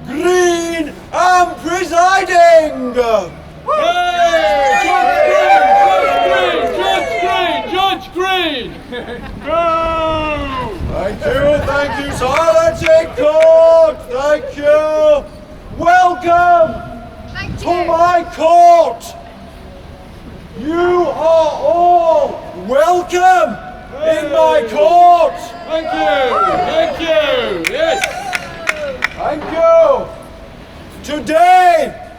green, and presiding. Judge Green! Thank you, silence in court, thank you. Welcome to my court. You are all welcome in my court. Thank you, yes. Thank you. Today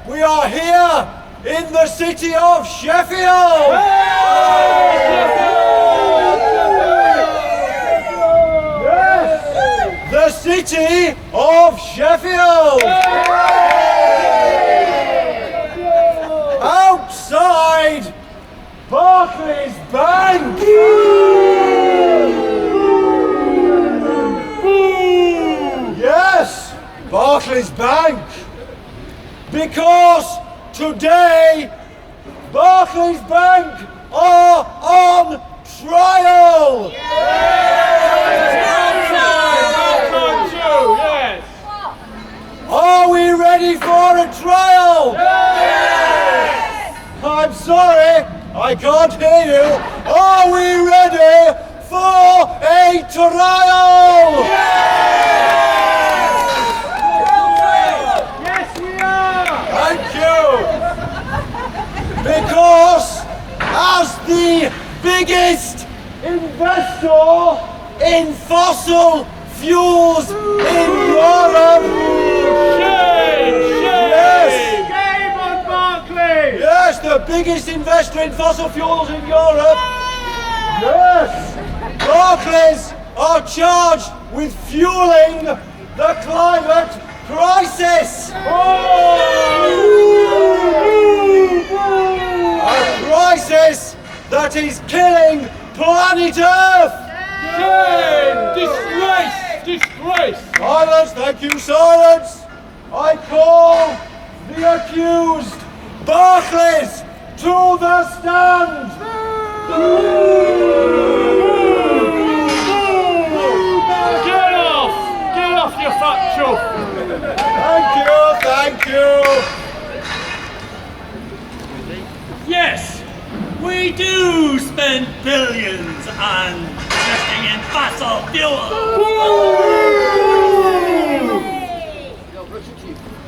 we are here in the city of Sheffield. Yes, the city of Sheffield. Outside Barclays Bank. Yes, Barclays Bank. Because today Barclays Bank are on trial. Are we ready for a trial? Yes! I'm sorry, I can't hear you. Are we ready for a trial? Yes, we are! Thank you! Because as the biggest investor in fossil fuels in Europe, Game on Barclays! yes, the biggest investor in fossil fuels in Europe, yes, Barclays are charged with fueling the climate crisis. A crisis that is killing planet Earth. Disgrace! Silence, thank you, silence. I call the accused Barclays to the stand. Get off, you fat chuff! Thank you. Yes, we do spend billions on investing in fossil fuels.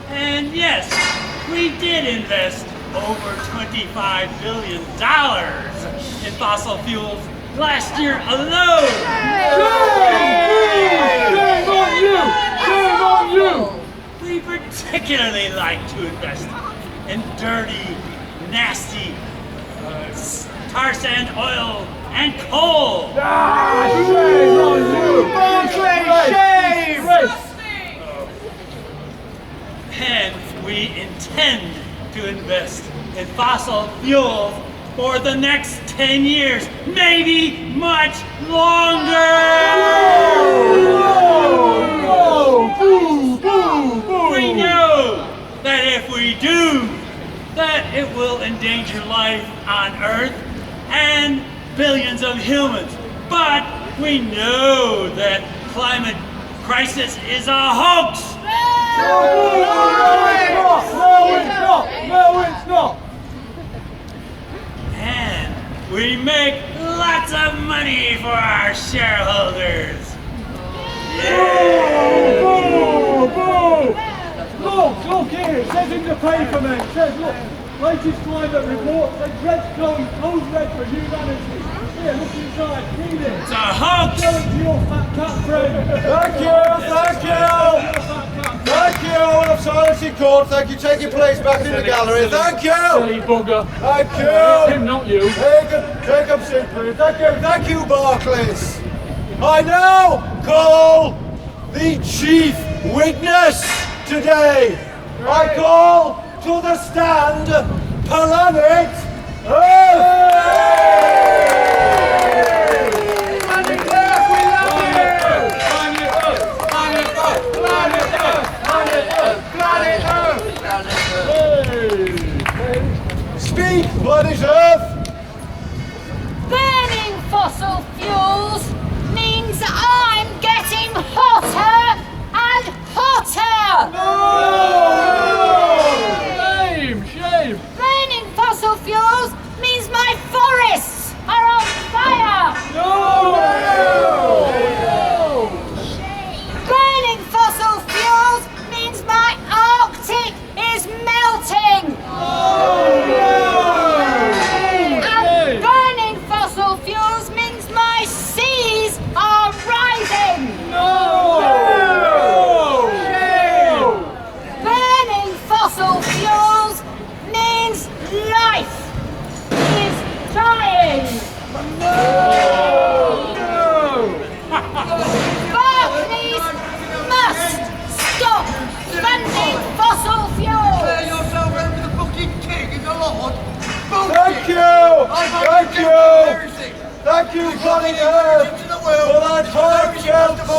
And yes, we did invest over $25 billion in fossil fuels last year alone. Shame on you! We particularly like to invest in dirty, nasty tar sand oil and coal. Shame on you! Shame! And we intend to invest in fossil fuels for the next 10 years, maybe much longer. We know that if we do, that it will endanger life on Earth and billions of humans. But we know that climate crisis is a hoax. No, it's not! And we make lots of money for our shareholders. Look here, it says in the paper, man. It says, look, latest climate report, says red close red for humanity. Here, look inside, read it. It's a hoax! Show it to your fat cat friend. Thank you. I'm silence in court. Thank you. Take your place back in the gallery. Thank you. Silly bugger. Thank you. Him, not you. Take up seat, please. Thank you, Barclays. I now call the chief witness today. I call to the stand Planet Earth. Speak, Planet Earth. Burning fossil fuels means I'm getting hotter and hotter!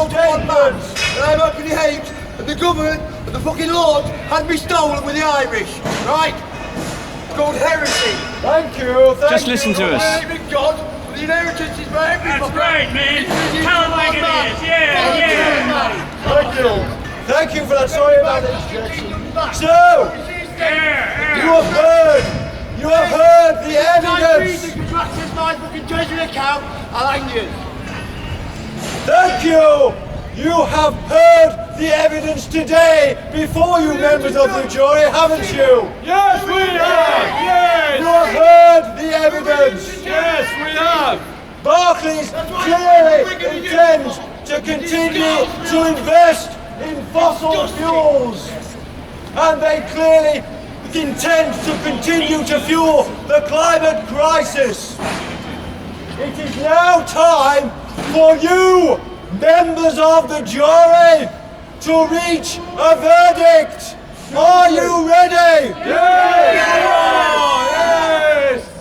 statements. And I'm openly hate that the government and the fucking Lord had me stolen with the Irish, right? It's called heresy. Thank you. Just listen to us. I believe in God, but the inheritance is for everybody. That's right, man. Tell him like it is. Yeah. Thank you. Thank you for that. Sorry about the interjection. So, you have heard the evidence. If you could access my fucking treasury account, I'll hang you. Thank you. You have heard the evidence today before you members of the jury, haven't you? Yes, we have! Yes! You have heard the evidence. Yes, we have! Barclays clearly intends to continue to invest in fossil fuels. And they clearly intend to continue to fuel the climate crisis. It is now time for you, members of the jury, to reach a verdict. Are you ready? Yes!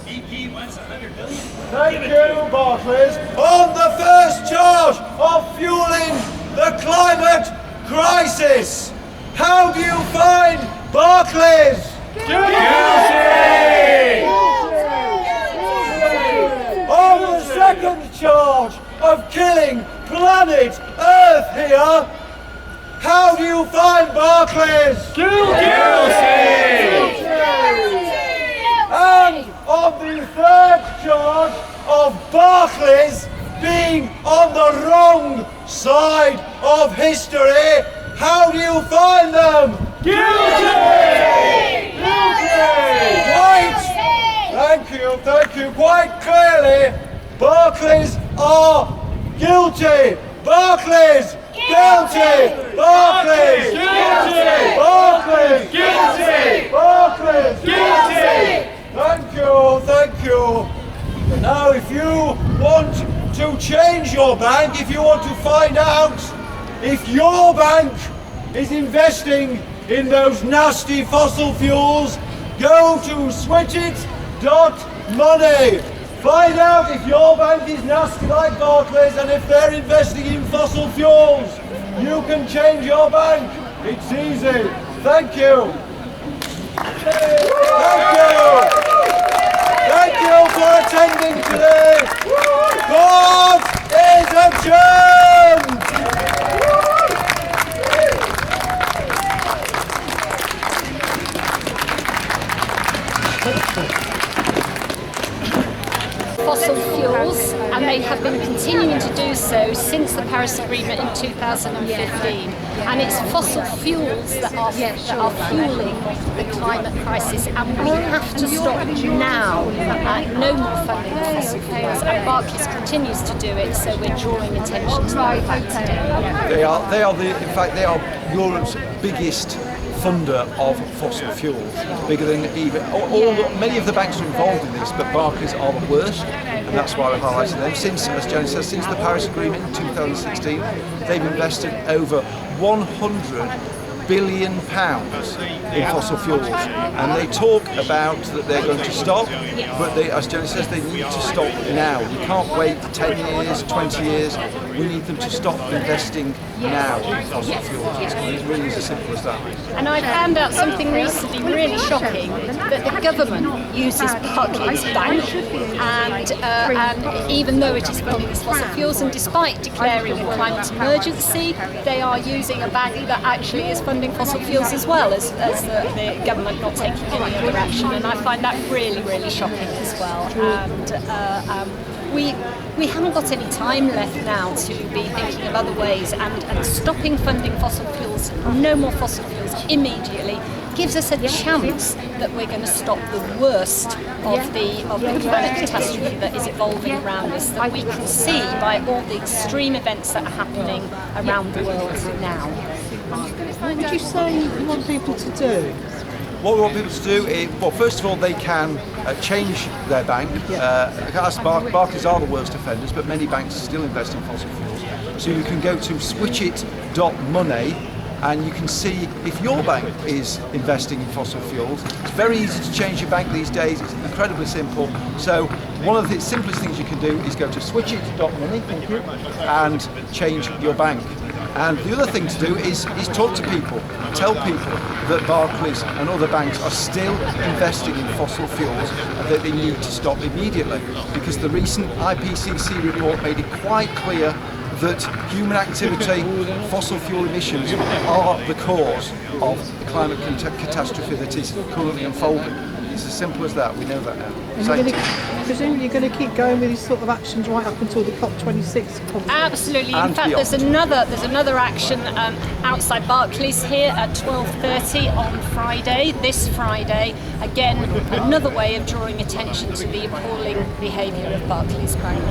BP wants 100 billion. Thank you, Barclays. On the first charge of fueling the climate crisis, how do you find Barclays? On the second charge of killing planet Earth here, how do you find Barclays? And on the third charge of Barclays being on the wrong side of history, how do you find them? Thank you. Quite clearly, Barclays are guilty. Barclays guilty. Barclays guilty. Barclays guilty. Barclays guilty. Thank you. Now, if you want to change your bank, if you want to find out if your bank is investing in those nasty fossil fuels, go to switchit.money. Find out if your bank is nasty like Barclays and if they're investing in fossil fuels. You can change your bank. It's easy. Thank you. Thank you for attending today. Court is adjourned. Fossil fuels, and they have been continuing to do so since the Paris Agreement in 2015. And it's fossil fuels that are fueling the climate crisis, and we have to stop now. No more funding of fossil fuels, and Barclays continues to do it, so we're drawing attention to that fact today. They are Europe's biggest funder of fossil fuels, bigger than even many of the banks are involved in this, but Barclays are the worst, and that's why we're highlighting them. Since, as Jane says, since the Paris Agreement in 2016, they've invested over £100 billion in fossil fuels, and they talk about that they're going to stop, but they, as Jane says, they need to stop now. We can't wait 10 years, 20 years. We need them to stop investing now in fossil fuels. It's really as simple as that. And I found out something recently really shocking, that the government uses Barclays Bank, and even though it is funding these fossil fuels, and despite declaring a climate emergency, they are using a bank that actually is funding fossil fuels as well as the government not taking any other action. And I find that really, really shocking as well. And we haven't got any time left now to be thinking of other ways, and stopping funding fossil fuels, no more fossil fuels immediately, gives us a chance that we're going to stop the worst of the climate catastrophe that is evolving around us, that we can see by all the extreme events that are happening around the world now. What would you say you want people to do? What we want people to do is, well, first of all, they can change their bank. As Barclays are the worst offenders, but many banks still invest in fossil fuels. So you can go to switchit.money and you can see if your bank is investing in fossil fuels. It's very easy to change your bank these days. It's incredibly simple. So one of the simplest things you can do is go to switchit.money, thank you, and change your bank. And the other thing to do is talk to people, tell people that Barclays and other banks are still investing in fossil fuels and that they need to stop immediately, because the recent IPCC report made it quite clear that human activity, fossil fuel emissions are the cause of the climate catastrophe that is currently unfolding. It's as simple as that, we know that now. And presumably you're going to keep going with these sort of actions right up until the COP26 conference. Absolutely. And in fact, beyond. there's another action outside Barclays here at 12:30 on Friday, this Friday. Again, another way of drawing attention to the appalling behaviour of Barclays Bank.